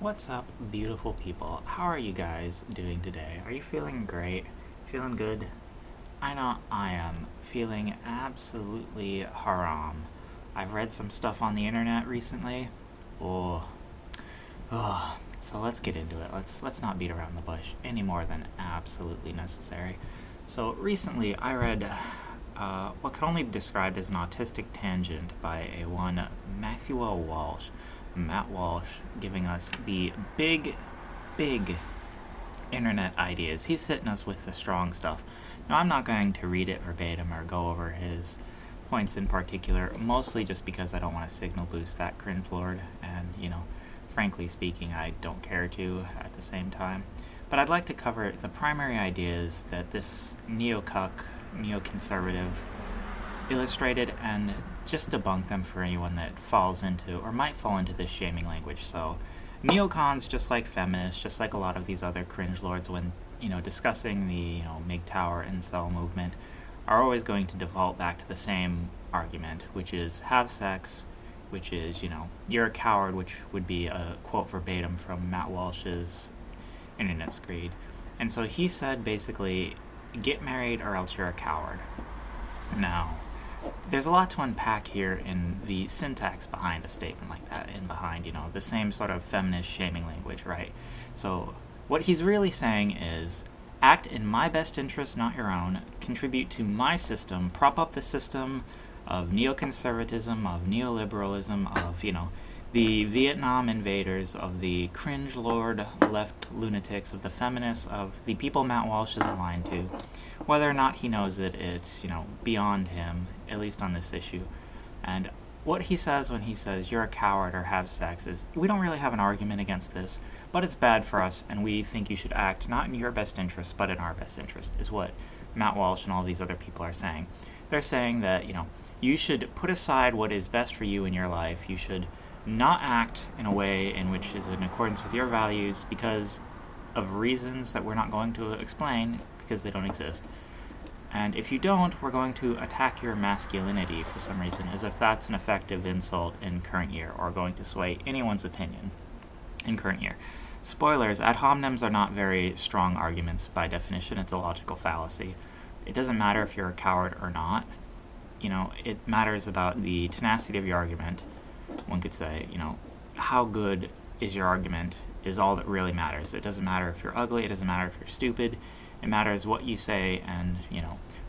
What's up, beautiful people? How are you guys doing today? Are you feeling great? Feeling good? I know I am feeling absolutely haram. I've read some stuff on the internet recently. Oh, so let's get into it. Let's not beat around the bush any more than absolutely necessary. So recently I read what can only be described as an autistic tangent by a one Matthew Walsh, Matt Walsh, giving us the big internet ideas. He's hitting us with the strong stuff. Now, I'm not going to read it verbatim or go over his points in particular, mostly just because I don't want to signal boost that cringe lord, and, frankly speaking, I don't care to at the same time. But I'd like to cover the primary ideas that this neoconservative illustrated and just debunk them for anyone that falls into or might fall into this shaming language. So, neocons, just like feminists, just like a lot of these other cringe lords, when discussing the MGTOW Tower incel movement, are always going to default back to the same argument, which is have sex, which is you're a coward, which would be a quote verbatim from Matt Walsh's internet screed. And so he said basically, get married or else you're a coward. Now, there's a lot to unpack here in the syntax behind a statement like that, and behind, the same sort of feminist shaming language, right? So, what he's really saying is, act in my best interest, not your own, contribute to my system, prop up the system of neoconservatism, of neoliberalism, of, the Vietnam invaders, of the cringe lord left lunatics, of the feminists, of the people Matt Walsh is aligned to. Whether or not he knows it, it's, beyond him, at least on this issue. And what he says when he says you're a coward or have sex is, we don't really have an argument against this, but it's bad for us, and we think you should act not in your best interest, but in our best interest, is what Matt Walsh and all these other people are saying. They're saying that, you should put aside what is best for you in your life. You should not act in a way in which is in accordance with your values because of reasons that we're not going to explain because they don't exist. And if you don't, we're going to attack your masculinity for some reason, as if that's an effective insult in current year, or going to sway anyone's opinion in current year. Spoilers, ad hominems are not very strong arguments by definition. It's a logical fallacy. It doesn't matter if you're a coward or not. It matters about the tenacity of your argument. One could say, how good is your argument is all that really matters. It doesn't matter if you're ugly, it doesn't matter if you're stupid. It matters what you say and,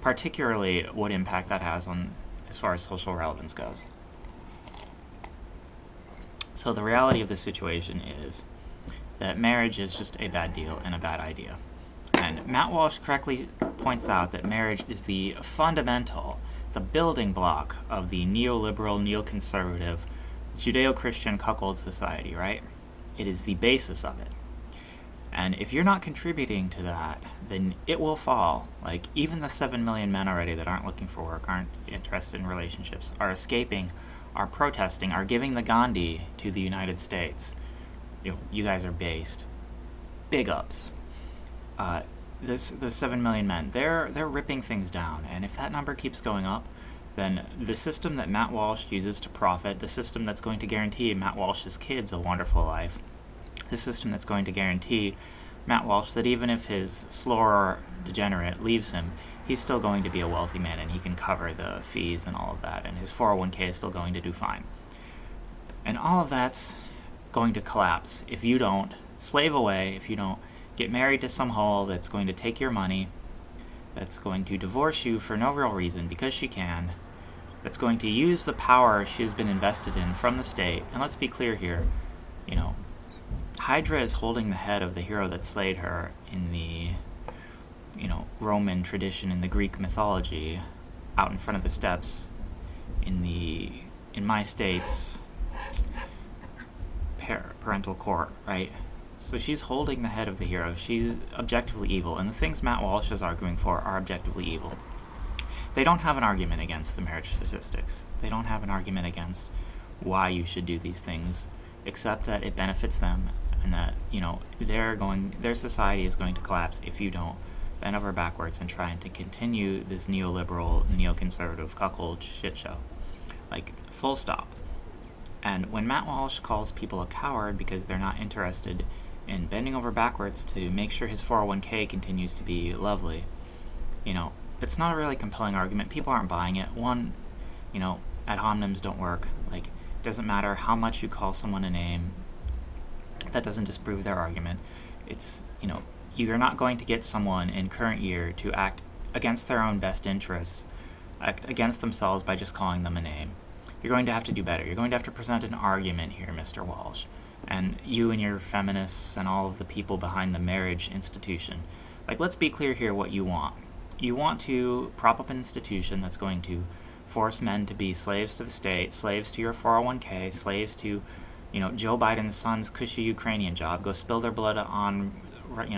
particularly what impact that has on as far as social relevance goes. So the reality of the situation is that marriage is just a bad deal and a bad idea. And Matt Walsh correctly points out that marriage is the fundamental, the building block of the neoliberal, neoconservative, Judeo-Christian cuckold society, right? It is the basis of it. And if you're not contributing to that, then it will fall. Like, even the 7 million men already that aren't looking for work, aren't interested in relationships, are escaping, are protesting, are giving the Gandhi to the United States. You guys are based. Big ups. The 7 million men, they're ripping things down. And if that number keeps going up, then the system that Matt Walsh uses to profit, the system that's going to guarantee Matt Walsh's kids a wonderful life, the system that's going to guarantee Matt Walsh that even if his slower degenerate leaves him, he's still going to be a wealthy man and he can cover the fees and all of that, and his 401k is still going to do fine. And all of that's going to collapse if you don't slave away, if you don't get married to some hoe that's going to take your money, that's going to divorce you for no real reason because she can, that's going to use the power she's been invested in from the state. And let's be clear here, Hydra is holding the head of the hero that slayed her in the, Roman tradition, in the Greek mythology, out in front of the steps in my state's parental court, right? So she's holding the head of the hero. She's objectively evil, and the things Matt Walsh is arguing for are objectively evil. They don't have an argument against the marriage statistics. They don't have an argument against why you should do these things, except that it benefits them, and that, their society is going to collapse if you don't bend over backwards and try to continue this neoliberal, neoconservative cuckold shit show. Like, full stop. And when Matt Walsh calls people a coward because they're not interested in bending over backwards to make sure his 401k continues to be lovely, it's not a really compelling argument. People aren't buying it. One, ad hominems don't work. Like, it doesn't matter how much you call someone a name. That doesn't disprove their argument. It's, you're not going to get someone in current year to act against their own best interests, act against themselves by just calling them a name. You're going to have to do better. You're going to have to present an argument here, Mr. Walsh. And you and your feminists and all of the people behind the marriage institution. Like, let's be clear here what you want. You want to prop up an institution that's going to force men to be slaves to the state, slaves to your 401k, slaves to, Joe Biden's son's cushy Ukrainian job, go spill their blood on,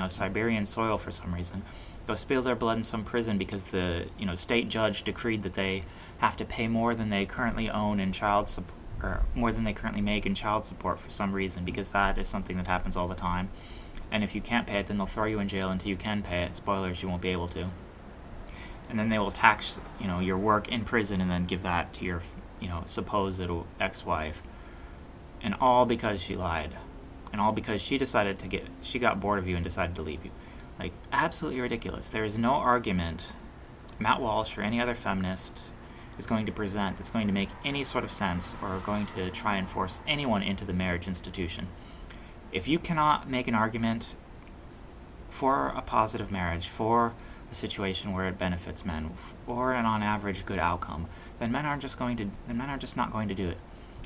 Siberian soil for some reason, go spill their blood in some prison because the, state judge decreed that they have to pay more than they currently own in child support, or more than they currently make in child support for some reason, because that is something that happens all the time. And if you can't pay it, then they'll throw you in jail until you can pay it. Spoilers, you won't be able to. And then they will tax, your work in prison and then give that to your, supposed ex-wife. And all because she lied. And all because she got bored of you and decided to leave you. Like, absolutely ridiculous. There is no argument Matt Walsh or any other feminist is going to present that's going to make any sort of sense or going to try and force anyone into the marriage institution. If you cannot make an argument for a positive marriage, for a situation where it benefits men, or an on average good outcome, then men are just not going to do it.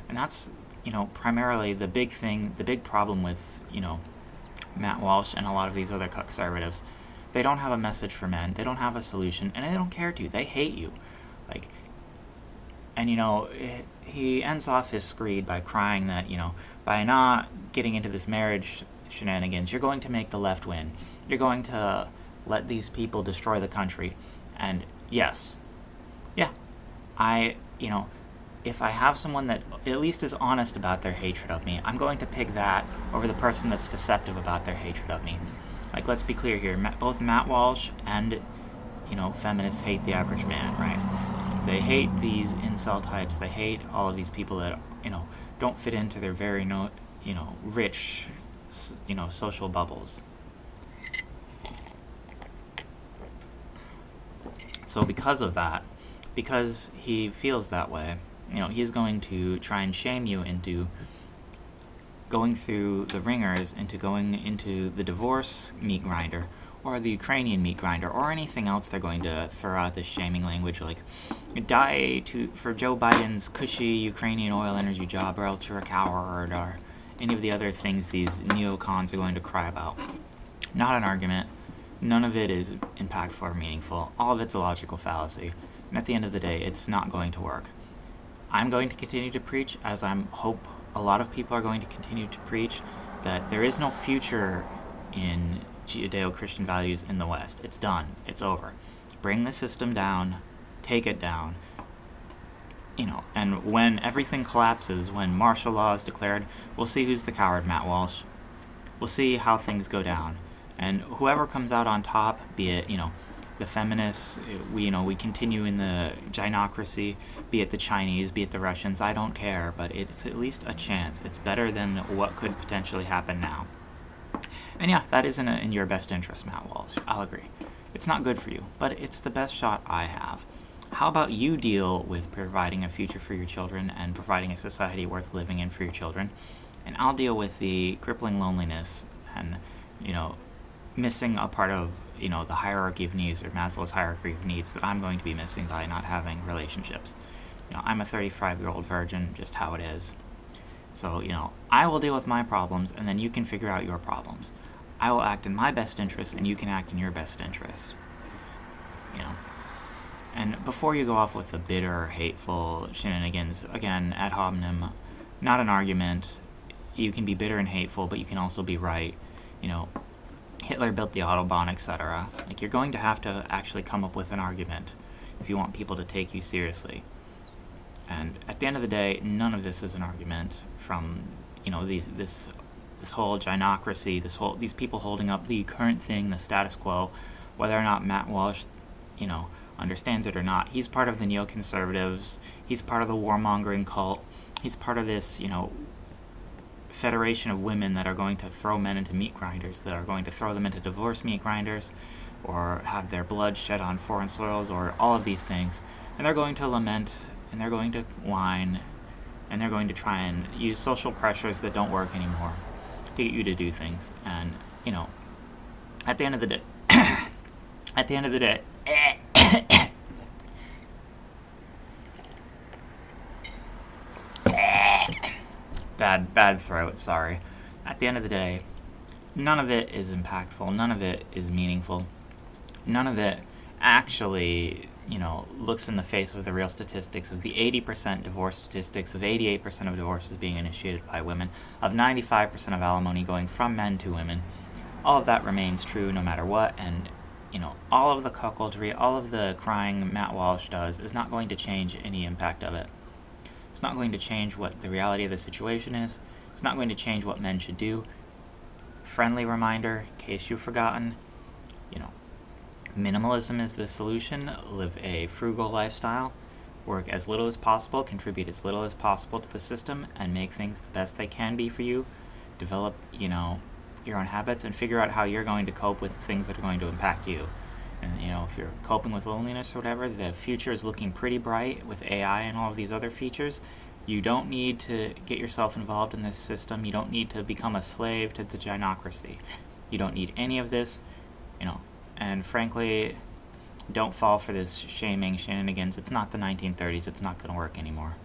And that's, primarily the big problem with, Matt Walsh and a lot of these other conservatives. They don't have a message for men, they don't have a solution, and they don't care to. They hate you. And, he ends off his screed by crying that, by not getting into this marriage shenanigans, you're going to make the left win. You're going to let these people destroy the country. And yes, yeah, if I have someone that at least is honest about their hatred of me, I'm going to pick that over the person that's deceptive about their hatred of me. Like, let's be clear here. Both Matt Walsh and, feminists hate the average man, right? They hate these incel types. They hate all of these people that, don't fit into their very, rich, social bubbles. So because of that, because he feels that way, he's going to try and shame you into going through the ringers, into going into the divorce meat grinder, or the Ukrainian meat grinder, or anything else they're going to throw out this shaming language like, die for Joe Biden's cushy Ukrainian oil energy job, or else you're a coward, or any of the other things these neocons are going to cry about. Not an argument. None of it is impactful or meaningful. All of it's a logical fallacy. And at the end of the day, it's not going to work. I'm going to continue to preach, as I hope a lot of people are going to continue to preach, that there is no future in Judeo-Christian values in the West. It's done. It's over. Bring the system down. Take it down. And when everything collapses, when martial law is declared, we'll see who's the coward, Matt Walsh. We'll see how things go down. And whoever comes out on top, be it, the feminists, we continue in the gynocracy, be it the Chinese, be it the Russians, I don't care, but it's at least a chance. It's better than what could potentially happen now. And yeah, that isn't in your best interest, Matt Walsh. I'll agree. It's not good for you, but it's the best shot I have. How about you deal with providing a future for your children and providing a society worth living in for your children? And I'll deal with the crippling loneliness and, missing a part of, the hierarchy of needs, or Maslow's hierarchy of needs, that I'm going to be missing by not having relationships. I'm a 35-year-old virgin, just how it is. So, I will deal with my problems, and then you can figure out your problems. I will act in my best interest, and you can act in your best interest. And before you go off with the bitter, hateful shenanigans, again, ad hominem, not an argument. You can be bitter and hateful, but you can also be right. Hitler built the Autobahn, etc. Like, you're going to have to actually come up with an argument if you want people to take you seriously. And at the end of the day, none of this is an argument from, this whole gynocracy, these people holding up the current thing, the status quo, whether or not Matt Walsh, understands it or not. He's part of the neoconservatives. He's part of the warmongering cult. He's part of this, federation of women that are going to throw men into meat grinders, that are going to throw them into divorce meat grinders, or have their blood shed on foreign soils, or all of these things. And they're going to lament, and they're going to whine, and they're going to try and use social pressures that don't work anymore to get you to do things. And, at the end of the day, bad throat, sorry. At the end of the day, none of it is impactful, none of it is meaningful, none of it actually, looks in the face of the real statistics of the 80% divorce statistics, of 88% of divorces being initiated by women, of 95% of alimony going from men to women. All of that remains true no matter what, and, all of the cuckoldry, all of the crying Matt Walsh does is not going to change any impact of it. It's not going to change what the reality of the situation is. It's not going to change what men should do. Friendly reminder, in case you've forgotten, minimalism is the solution. Live a frugal lifestyle. Work as little as possible, contribute as little as possible to the system, and make things the best they can be for you. Develop, your own habits, and figure out how you're going to cope with things that are going to impact you. And, if you're coping with loneliness or whatever, the future is looking pretty bright with AI and all of these other features. You don't need to get yourself involved in this system. You don't need to become a slave to the gynocracy. You don't need any of this, and frankly, don't fall for this shaming shenanigans. It's not the 1930s. It's not going to work anymore.